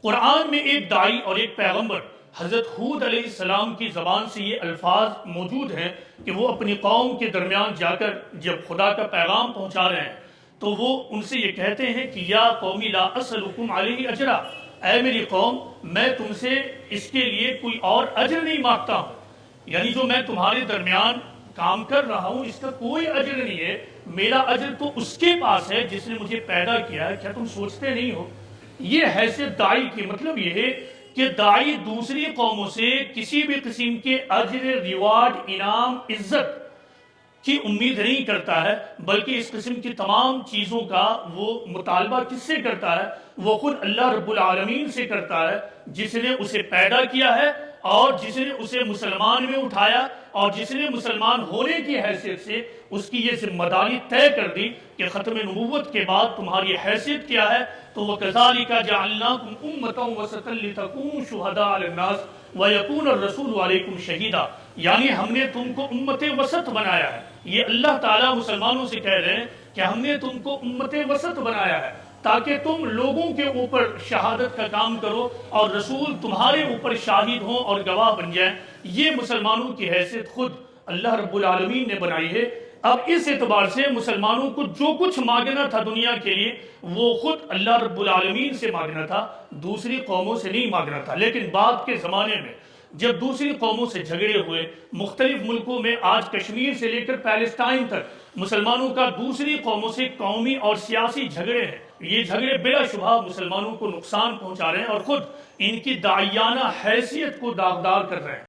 قرآن میں ایک داعی اور ایک پیغمبر حضرت ہود علیہ السلام کی زبان سے یہ الفاظ موجود ہیں کہ وہ اپنی قوم کے درمیان جا کر جب خدا کا پیغام پہنچا رہے ہیں تو وہ ان سے یہ کہتے ہیں کہ یا قومی لا اسألکم علیہ اجرا، اے میری قوم میں تم سے اس کے لیے کوئی اور اجر نہیں مانگتا ہوں، یعنی جو میں تمہارے درمیان کام کر رہا ہوں اس کا کوئی اجر نہیں ہے، میرا اجر تو اس کے پاس ہے جس نے مجھے پیدا کیا ہے، کیا تم سوچتے نہیں ہو؟ یہ حیثیت داعی کی مطلب یہ ہے کہ داعی دوسری قوموں سے کسی بھی قسم کے اجر، ریوارڈ، انعام، عزت کی امید نہیں کرتا ہے، بلکہ اس قسم کی تمام چیزوں کا وہ مطالبہ کس سے کرتا ہے؟ وہ خود اللہ رب العالمین سے کرتا ہے، جس نے اسے پیدا کیا ہے اور جس نے اسے مسلمان میں اٹھایا اور جس نے مسلمان ہونے کی حیثیت سے اس کی یہ ذمہ داری طے کر دی کہ ختم نبوت کے بعد تمہاری حیثیت کیا ہے۔ تو وَكَذَلِكَ جَعَلْنَاكُمْ أُمَّةً وَسَطًا لِتَكُونُوا شُهَدَاءَ عَلَى النَّاسِ وَيَكُونَ الرَّسُولُ عَلَيْكُمْ شَهِيدًا، یعنی ہم نے تم کو امت وسط بنایا ہے۔ یہ اللہ تعالیٰ مسلمانوں سے کہہ رہے ہیں کہ ہم نے تم کو امت وسط بنایا ہے تاکہ تم لوگوں کے اوپر شہادت کا کام کرو اور رسول تمہارے اوپر شاہد ہوں اور گواہ بن جائیں۔ یہ مسلمانوں کی حیثیت خود اللہ رب العالمین نے بنائی ہے۔ اب اس اعتبار سے مسلمانوں کو جو کچھ مانگنا تھا دنیا کے لیے وہ خود اللہ رب العالمین سے مانگنا تھا، دوسری قوموں سے نہیں مانگنا تھا۔ لیکن بعد کے زمانے میں جب دوسری قوموں سے جھگڑے ہوئے، مختلف ملکوں میں آج کشمیر سے لے کر پیلسٹائن تک مسلمانوں کا دوسری قوموں سے قومی اور سیاسی جھگڑے ہیں، یہ جھگڑے بلا شبہ مسلمانوں کو نقصان پہنچا رہے ہیں اور خود ان کی داعیانہ حیثیت کو داغدار کر رہے ہیں۔